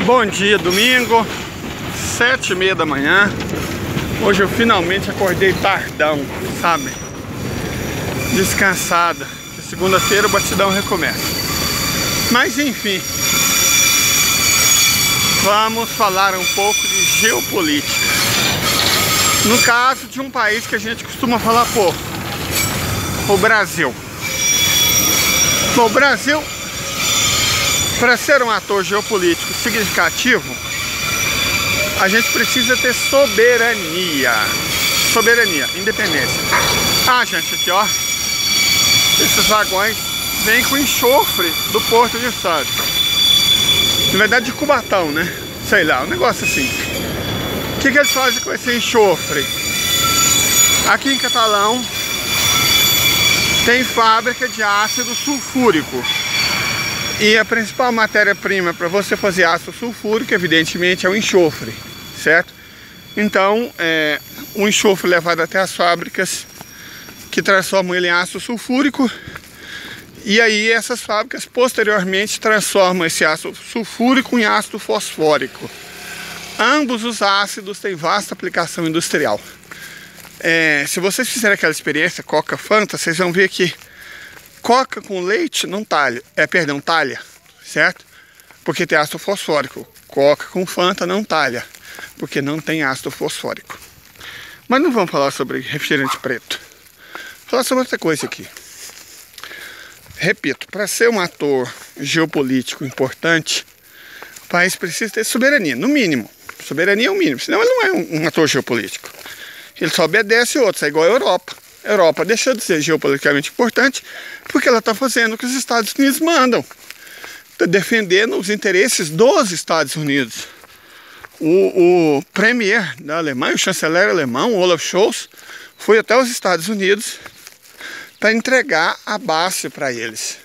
Bom dia, domingo, 7h30 da manhã. Hoje eu finalmente acordei tardão, sabe? Descansada, que segunda-feira o batidão recomeça. Mas enfim, vamos falar um pouco de geopolítica. No caso de um país que a gente costuma falar pouco, o Brasil. Bom, o Brasil, para ser um ator geopolítico significativo, a gente precisa ter soberania. Soberania, independência. Ah, gente, aqui ó, esses vagões vêm com enxofre do Porto de Santos. Na verdade de Cubatão, né? Sei lá, um negócio assim. O que eles fazem com esse enxofre? Aqui em Catalão tem fábrica de ácido sulfúrico. E a principal matéria-prima para você fazer ácido sulfúrico, evidentemente, é o enxofre, certo? Então, o enxofre é levado até as fábricas que transformam ele em ácido sulfúrico. E aí essas fábricas posteriormente transformam esse ácido sulfúrico em ácido fosfórico. Ambos os ácidos têm vasta aplicação industrial. Se vocês fizerem aquela experiência Coca Fanta, vocês vão ver que Coca com leite não talha, talha, certo? Porque tem ácido fosfórico. Coca com Fanta não talha, porque não tem ácido fosfórico. Mas não vamos falar sobre refrigerante preto. Vou falar sobre outra coisa aqui. Repito, para ser um ator geopolítico importante, o país precisa ter soberania, no mínimo. Soberania é o mínimo, senão ele não é um ator geopolítico. Ele só obedece outros, é igual a Europa. A Europa deixou de ser geopoliticamente importante porque ela está fazendo o que os Estados Unidos mandam. Está defendendo os interesses dos Estados Unidos. O premier da Alemanha, o chanceler alemão, Olaf Scholz, foi até os Estados Unidos para entregar a base para eles.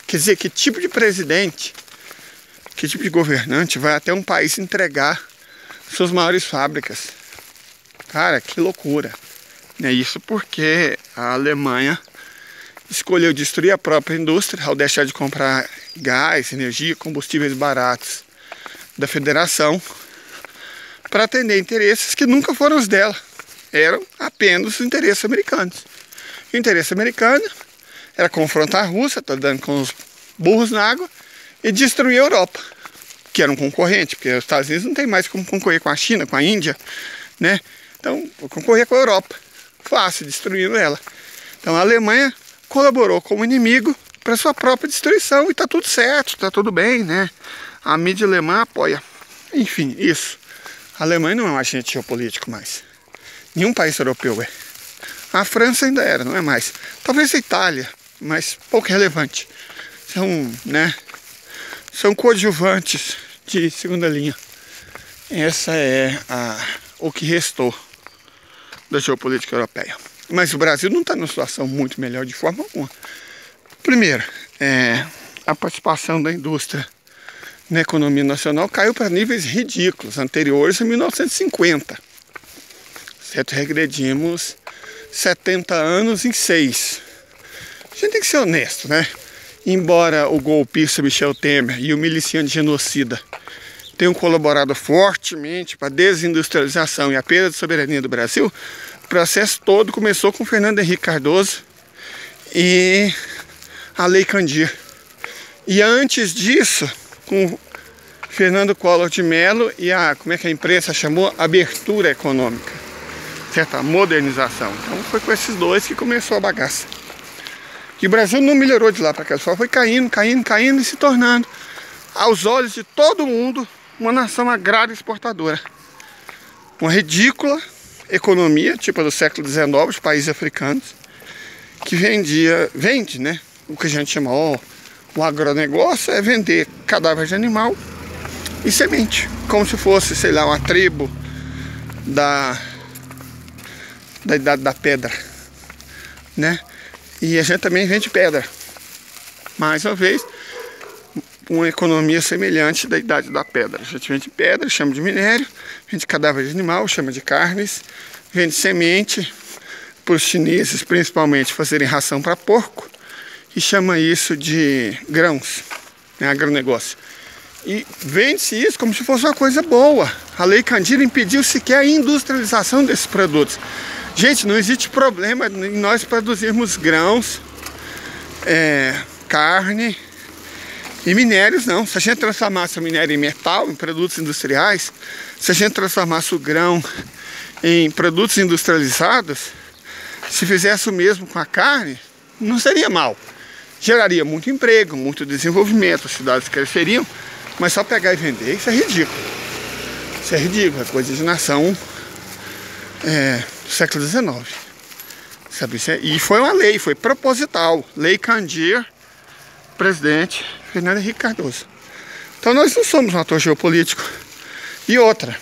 Quer dizer, que tipo de presidente, que tipo de governante vai até um país entregar suas maiores fábricas? Cara, que loucura. É isso porque a Alemanha escolheu destruir a própria indústria ao deixar de comprar gás, energia, combustíveis baratos da federação para atender interesses que nunca foram os dela. Eram apenas os interesses americanos. O interesse americano era confrontar a Rússia, tá dando com os burros na água, e destruir a Europa, que era um concorrente, porque os Estados Unidos não tem mais como concorrer com a China, com a Índia, né? Então, vou concorrer com a Europa. Fácil, destruindo ela. Então a Alemanha colaborou como inimigo para sua própria destruição e tá tudo certo, tá tudo bem, né? A mídia alemã apoia. Enfim, isso. A Alemanha não é um agente geopolítico mais. Nenhum país europeu é. A França ainda era, não é mais. Talvez a Itália, mas pouco relevante. São coadjuvantes de segunda linha. Essa é o que restou da geopolítica europeia. Mas o Brasil não está numa situação muito melhor de forma alguma. Primeiro, a participação da indústria na economia nacional caiu para níveis ridículos, anteriores a 1950. Certo? Regredimos 70 anos em 6. A gente tem que ser honesto, né? Embora o golpista Michel Temer e o miliciano genocida tenham colaborado fortemente para a desindustrialização e a perda de soberania do Brasil, o processo todo começou com Fernando Henrique Cardoso e a Lei Candir. E antes disso, com Fernando Collor de Mello e como é que a imprensa chamou? Abertura econômica, certo? A modernização. Então foi com esses dois que começou a bagaça. E o Brasil não melhorou de lá para cá, só foi caindo e se tornando, aos olhos de todo mundo, uma nação agrária exportadora. Uma ridícula economia, tipo a do século XIX, os países africanos, que vende, né? O que a gente chama, o agronegócio é vender cadáver de animal e semente, como se fosse, sei lá, uma tribo da Idade da Pedra, né? E a gente também vende pedra. Mais uma vez, uma economia semelhante da Idade da Pedra. A gente vende pedra, chama de minério, vende cadáver de animal, chama de carnes, vende semente para os chineses, principalmente, fazerem ração para porco, e chama isso de grãos, né, agronegócio. E vende-se isso como se fosse uma coisa boa. A Lei Candir impediu sequer a industrialização desses produtos. Gente, não existe problema em nós produzirmos grãos, carne e minérios, não. Se a gente transformasse o minério em metal, em produtos industriais, se a gente transformasse o grão em produtos industrializados, se fizesse o mesmo com a carne, não seria mal. Geraria muito emprego, muito desenvolvimento, as cidades cresceriam, mas só pegar e vender, isso é ridículo. Isso é ridículo, é coisa de nação do século XIX. Sabe? E foi uma lei, foi proposital. Lei Candir, presidente Fernando Henrique Cardoso. Então nós não somos um ator geopolítico. E outra,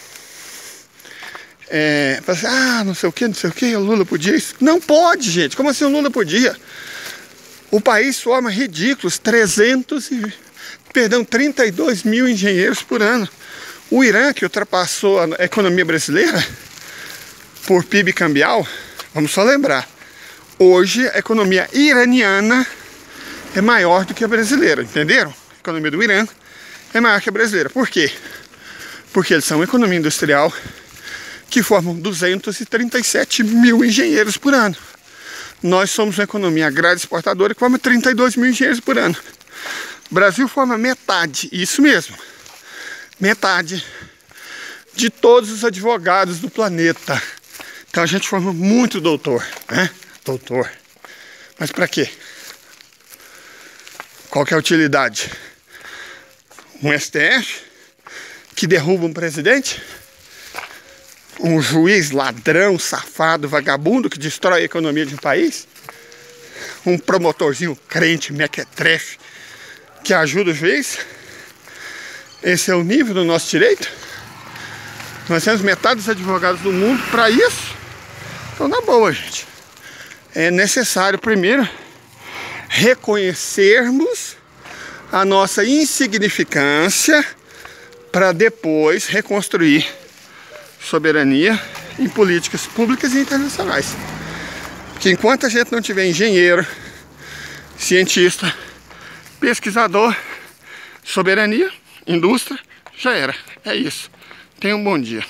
não sei o que, o Lula podia isso. Não pode, gente. Como assim o Lula podia? O país forma ridículos 32 mil engenheiros por ano. O Irã, que ultrapassou a economia brasileira por PIB cambial, vamos só lembrar, hoje a economia iraniana é maior do que a brasileira, entenderam? A economia do Irã é maior que a brasileira. Por quê? Porque eles são uma economia industrial que formam 237 mil engenheiros por ano. Nós somos uma economia agrária exportadora que forma 32 mil engenheiros por ano. O Brasil forma metade, isso mesmo, metade de todos os advogados do planeta. Então a gente forma muito doutor, né? Doutor. Mas para quê? Qual que é a utilidade? Um STF que derruba um presidente? Um juiz ladrão, safado, vagabundo que destrói a economia de um país? Um promotorzinho crente, mequetrefe, que ajuda o juiz? Esse é o nível do nosso direito? Nós temos metade dos advogados do mundo para isso? Então, na boa, gente. É necessário, primeiro, reconhecermos a nossa insignificância para depois reconstruir soberania em políticas públicas e internacionais. Porque enquanto a gente não tiver engenheiro, cientista, pesquisador, soberania, indústria, já era. É isso. Tenha um bom dia.